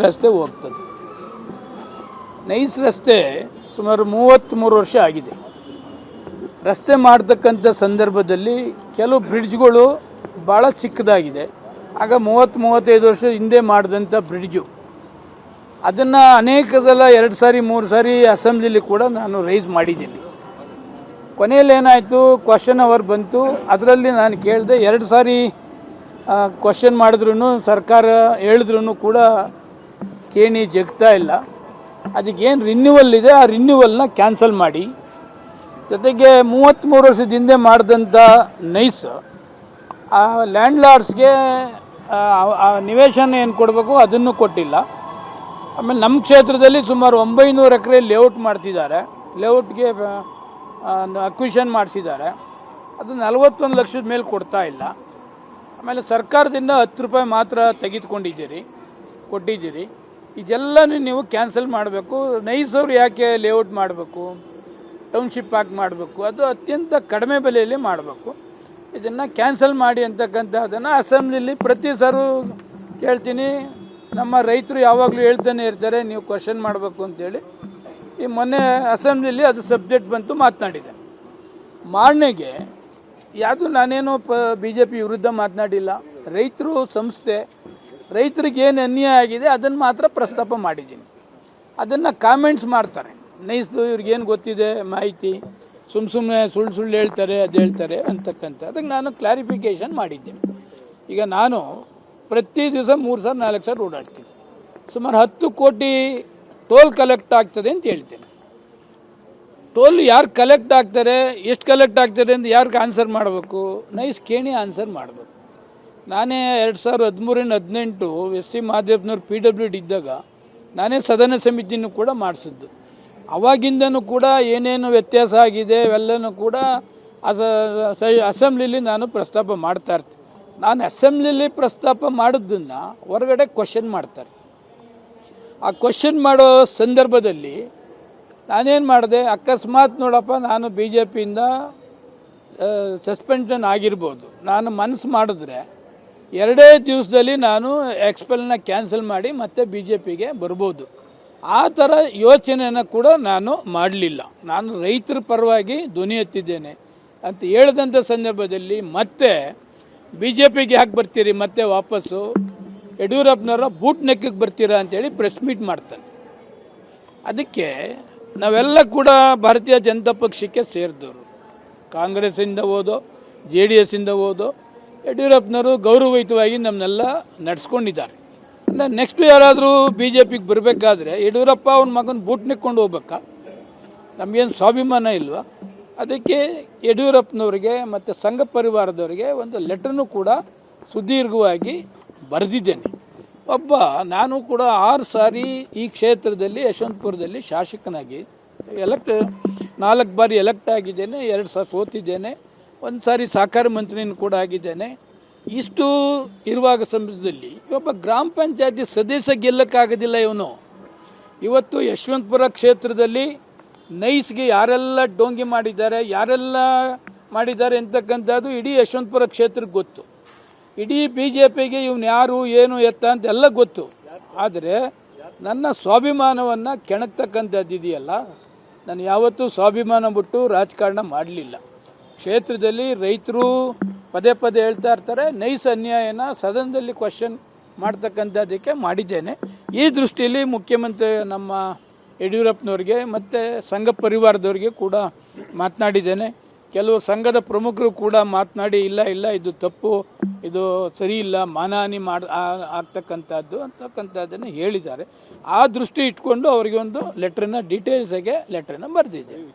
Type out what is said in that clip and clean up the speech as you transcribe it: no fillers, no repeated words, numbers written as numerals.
ರಸ್ತೆ ಹೋಗ್ತದೆ. ನೈಸ್ ರಸ್ತೆ ಸುಮಾರು 33 ವರ್ಷ ಆಗಿದೆ. ರಸ್ತೆ ಮಾಡ್ತಕ್ಕಂಥ ಸಂದರ್ಭದಲ್ಲಿ ಕೆಲವು ಬ್ರಿಡ್ಜ್ಗಳು ಭಾಳ ಚಿಕ್ಕದಾಗಿದೆ. ಆಗ 30-35 ವರ್ಷ ಹಿಂದೆ ಮಾಡಿದಂಥ ಬ್ರಿಡ್ಜು, ಅದನ್ನು ಅನೇಕ ಸಲ 2 ಸಾರಿ 3 ಸಾರಿ ಅಸೆಂಬ್ಲಿಲಿ ಕೂಡ ನಾನು ರೈಸ್ ಮಾಡಿದ್ದೀನಿ. ಕೊನೆಯಲ್ಲಿ ಏನಾಯಿತು, ಕ್ವಶನ್ ಅವರ್ ಬಂತು. ಅದರಲ್ಲಿ ನಾನು ಕೇಳಿದೆ, 2 ಸಾರಿ ಕ್ವಶನ್ ಮಾಡಿದ್ರೂ ಸರ್ಕಾರ ಹೇಳಿದ್ರೂ ಕೂಡ ಕೇಣಿ ಜಗ್ತಾ ಇಲ್ಲ. ಅದಕ್ಕೇನು ರಿನ್ಯೂವಲ್ ಇದೆ, ಆ ರಿನ್ಯೂವಲ್ನ ಕ್ಯಾನ್ಸಲ್ ಮಾಡಿ. ಜೊತೆಗೆ 33 ವರ್ಷದ ಹಿಂದೆ ಮಾಡಿದಂಥ ನೈಸ್ ಆ ಲ್ಯಾಂಡ್ ಲಾರ್ಡ್ಸ್ಗೆ ನಿವೇಶನ ಏನು ಕೊಡಬೇಕು ಅದನ್ನು ಕೊಟ್ಟಿಲ್ಲ. ಆಮೇಲೆ ನಮ್ಮ ಕ್ಷೇತ್ರದಲ್ಲಿ ಸುಮಾರು 900 ಎಕರೆ ಲೇಔಟ್ ಮಾಡ್ತಿದ್ದಾರೆ. ಲೇಔಟ್ಗೆ ಅಕ್ವಿಷನ್ ಮಾಡಿಸಿದ್ದಾರೆ. ಅದು 41 ಲಕ್ಷದ ಮೇಲೆ ಕೊಡ್ತಾ ಇಲ್ಲ. ಆಮೇಲೆ ಸರ್ಕಾರದಿಂದ 10 ರೂಪಾಯಿ ಮಾತ್ರ ಕೊಟ್ಟಿದ್ದೀರಿ. ಇದೆಲ್ಲನೂ ನೀವು ಕ್ಯಾನ್ಸಲ್ ಮಾಡಬೇಕು. ನೈಸವ್ರು ಯಾಕೆ ಲೇಔಟ್ ಮಾಡಬೇಕು, ಟೌನ್ಶಿಪ್ ಯಾಕೆ ಮಾಡಬೇಕು, ಅದು ಅತ್ಯಂತ ಕಡಿಮೆ ಬೆಲೆಯಲ್ಲಿ ಮಾಡಬೇಕು. ಇದನ್ನು ಕ್ಯಾನ್ಸಲ್ ಮಾಡಿ ಅಂತಕ್ಕಂಥದ್ದನ್ನು ಅಸೆಂಬ್ಲಿಲಿ ಪ್ರತಿ ಸಾರು ಕೇಳ್ತೀನಿ. ನಮ್ಮ ರೈತರು ಯಾವಾಗಲೂ ಹೇಳ್ತಾನೆ ಇರ್ತಾರೆ, ನೀವು ಕ್ವಶನ್ ಮಾಡಬೇಕು ಅಂತೇಳಿ. ಈ ಮೊನ್ನೆ ಅಸೆಂಬ್ಲಿಲಿ ಅದು ಸಬ್ಜೆಕ್ಟ್ ಬಂತು, ಮಾತನಾಡಿದೆ. ಮಾರ್ನೆಗೆ ಯಾವುದು ನಾನೇನು BJP ವಿರುದ್ಧ ಮಾತನಾಡಿಲ್ಲ. ರೈತರು ಸಂಸ್ಥೆ, ರೈತರಿಗೆ ಏನು ಅನ್ಯಾಯ ಆಗಿದೆ ಅದನ್ನು ಮಾತ್ರ ಪ್ರಸ್ತಾಪ ಮಾಡಿದ್ದೀನಿ. ಅದನ್ನು ಕಾಮೆಂಟ್ಸ್ ಮಾಡ್ತಾರೆ, ನೈಸ್ದು ಇವ್ರಿಗೇನು ಗೊತ್ತಿದೆ ಮಾಹಿತಿ, ಸುಮ್ಮನೆ ಸುಳ್ಳು ಹೇಳ್ತಾರೆ, ಅದು ಹೇಳ್ತಾರೆ ಅಂತಕ್ಕಂಥ. ಅದಕ್ಕೆ ನಾನು ಕ್ಲಾರಿಫಿಕೇಷನ್ ಮಾಡಿದ್ದೆ. ಈಗ ನಾನು ಪ್ರತಿ ದಿವಸ 3 ಸಾರಿ 4 ಸಾರಿ ಓಡಾಡ್ತೀನಿ. ಸುಮಾರು 10 ಕೋಟಿ ಟೋಲ್ ಕಲೆಕ್ಟ್ ಆಗ್ತದೆ ಅಂತ ಹೇಳ್ತೇನೆ. ಟೋಲ್ ಯಾರು ಕಲೆಕ್ಟ್ ಆಗ್ತಾರೆ, ಎಷ್ಟು ಕಲೆಕ್ಟ್ ಆಗ್ತಾರೆ ಅಂತ ಯಾರಿಗೆ ಆನ್ಸರ್ ಮಾಡಬೇಕು? ನೈಸ್ ಕೇಣಿ ಆನ್ಸರ್ ಮಾಡಬೇಕು. ನಾನೇ 2013-18 SC ಮಾದೇವನವ್ರು PWD ಇದ್ದಾಗ ನಾನೇ ಸದನ ಸಮಿತಿನೂ ಕೂಡ ಮಾಡಿಸಿದ್ದು. ಅವಾಗಿಂದನೂ ಕೂಡ ಏನೇನು ವ್ಯತ್ಯಾಸ ಆಗಿದೆ ಅವೆಲ್ಲನೂ ಕೂಡ ಅಸೆಂಬ್ಲಿಲಿ ನಾನು ಪ್ರಸ್ತಾಪ ಮಾಡ್ತಾ ಇರ್ತೀನಿ. ನಾನು ಅಸೆಂಬ್ಲಿಲಿ ಪ್ರಸ್ತಾಪ ಮಾಡೋದನ್ನು ಹೊರಗಡೆ ಕ್ವಶನ್ ಮಾಡ್ತಾರೆ. ಆ ಕ್ವಶನ್ ಮಾಡೋ ಸಂದರ್ಭದಲ್ಲಿ ನಾನೇನು ಮಾಡಿದೆ, ಅಕಸ್ಮಾತ್ ನೋಡಪ್ಪ ನಾನು BJPಯಿಂದ ಸಸ್ಪೆನ್ಷನ್ ಆಗಿರ್ಬೋದು, ನಾನು ಮನಸ್ಸು ಮಾಡಿದ್ರೆ 2 ದಿವಸದಲ್ಲಿ ನಾನು ಎಕ್ಸ್ಪೆಲ್ನ ಕ್ಯಾನ್ಸಲ್ ಮಾಡಿ ಮತ್ತೆ BJPಗೆ ಬರ್ಬೋದು. ಆ ಥರ ಯೋಚನೆಯನ್ನು ಕೂಡ ನಾನು ಮಾಡಲಿಲ್ಲ. ನಾನು ರೈತರ ಪರವಾಗಿ ಧ್ವನಿ ಎತ್ತಿದ್ದೇನೆ ಅಂತ ಹೇಳಿದಂಥ ಸಂದರ್ಭದಲ್ಲಿ ಮತ್ತೆ BJPಗೆ ಯಾಕೆ ಬರ್ತೀರಿ, ಮತ್ತೆ ವಾಪಸ್ಸು ಯಡಿಯೂರಪ್ಪನವರ ಬೂಟ್ ನೆಕ್ಕಿಗೆ ಬರ್ತೀರಾ ಅಂತೇಳಿ ಪ್ರೆಸ್ ಮೀಟ್ ಮಾಡ್ತಾನೆ. ಅದಕ್ಕೆ ನಾವೆಲ್ಲ ಕೂಡ ಭಾರತೀಯ ಜನತಾ ಪಕ್ಷಕ್ಕೆ ಸೇರಿದವರು, ಕಾಂಗ್ರೆಸ್ಸಿಂದ ಹೋದೋ JDSಯಿಂದ ಹೋದೋ, ಯಡಿಯೂರಪ್ಪನವರು ಗೌರವಯುತವಾಗಿ ನಮ್ಮನ್ನೆಲ್ಲ ನಡೆಸ್ಕೊಂಡಿದ್ದಾರೆ. ನೆಕ್ಸ್ಟ್ ಯಾರಾದರೂ BJPಗೆ ಬರಬೇಕಾದ್ರೆ ಯಡಿಯೂರಪ್ಪ ಅವನ ಮಗನ ಬೂಟ್ ನೆಕ್ಕೊಂಡು ಹೋಗ್ಬೇಕಾ? ನಮಗೇನು ಸ್ವಾಭಿಮಾನ ಇಲ್ವಾ? ಅದಕ್ಕೆ ಯಡಿಯೂರಪ್ಪನವ್ರಿಗೆ ಮತ್ತು ಸಂಘ ಪರಿವಾರದವರಿಗೆ ಒಂದು ಲೆಟ್ರನ್ನು ಕೂಡ ಸುದೀರ್ಘವಾಗಿ ಬರೆದಿದ್ದೇನೆ. ನಾನು ಕೂಡ 6 ಸಾರಿ ಈ ಕ್ಷೇತ್ರದಲ್ಲಿ ಯಶವಂತಪುರದಲ್ಲಿ ಶಾಸಕನಾಗಿ 4 ಬಾರಿ ಎಲೆಕ್ಟ್ ಆಗಿದ್ದೇನೆ, 2 ಸಾರಿ ಸೋತಿದ್ದೇನೆ, 1 ಸಾರಿ ಸಹಕಾರ ಮಂತ್ರಿನೂ ಕೂಡ ಆಗಿದ್ದೇನೆ. ಇಷ್ಟು ಇರುವಾಗ ಸಂದರ್ಭದಲ್ಲಿ ಒಬ್ಬ ಗ್ರಾಮ ಪಂಚಾಯತಿ ಸದಸ್ಯ ಗೆಲ್ಲಕ್ಕಾಗೋದಿಲ್ಲ ಇವನು. ಇವತ್ತು ಯಶವಂತಪುರ ಕ್ಷೇತ್ರದಲ್ಲಿ ನೈಸ್ಗೆ ಯಾರೆಲ್ಲ ಡೋಂಗಿ ಮಾಡಿದ್ದಾರೆ ಅಂತಕ್ಕಂಥದ್ದು ಇಡೀ ಯಶವಂತಪುರ ಕ್ಷೇತ್ರಕ್ಕೆ ಗೊತ್ತು. ಇಡೀ BJPಗೆ ಇವನು ಯಾರು ಏನು ಎತ್ತ ಅಂತೆಲ್ಲ ಗೊತ್ತು. ಆದರೆ ನನ್ನ ಸ್ವಾಭಿಮಾನವನ್ನು ಕೆಣಕ್ತಕ್ಕಂಥದ್ದು ಇದೆಯಲ್ಲ, ನಾನು ಯಾವತ್ತೂ ಸ್ವಾಭಿಮಾನ ಬಿಟ್ಟು ರಾಜಕಾರಣ ಮಾಡಲಿಲ್ಲ. ಕ್ಷೇತ್ರದಲ್ಲಿ ರೈತರು ಪದೇ ಹೇಳ್ತಾ ಇರ್ತಾರೆ, ನೈಸ್ ಅನ್ಯಾಯನ ಸದನದಲ್ಲಿ ಕ್ವಶನ್ ಮಾಡ್ತಕ್ಕಂಥದ್ದಕ್ಕೆ ಮಾಡಿದ್ದೇನೆ. ಈ ದೃಷ್ಟಿಯಲ್ಲಿ ಮುಖ್ಯಮಂತ್ರಿ ನಮ್ಮ ಯಡಿಯೂರಪ್ಪನವ್ರಿಗೆ ಮತ್ತು ಸಂಘ ಪರಿವಾರದವ್ರಿಗೆ ಕೂಡ ಮಾತನಾಡಿದ್ದೇನೆ. ಕೆಲವು ಸಂಘದ ಪ್ರಮುಖರು ಕೂಡ ಮಾತನಾಡಿ ಇಲ್ಲ ಇದು ತಪ್ಪು, ಇದು ಸರಿ ಇಲ್ಲ, ಮಾನಹಾನಿ ಆಗ್ತಕ್ಕಂಥದ್ದನ್ನು ಹೇಳಿದ್ದಾರೆ. ಆ ದೃಷ್ಟಿ ಇಟ್ಕೊಂಡು ಅವರಿಗೆ ಒಂದು ಲೆಟ್ರನ್ನ ಡೀಟೇಲ್ಸಾಗೆ ಲೆಟ್ರನ್ನ ಬರೆದಿದ್ದೇವೆ.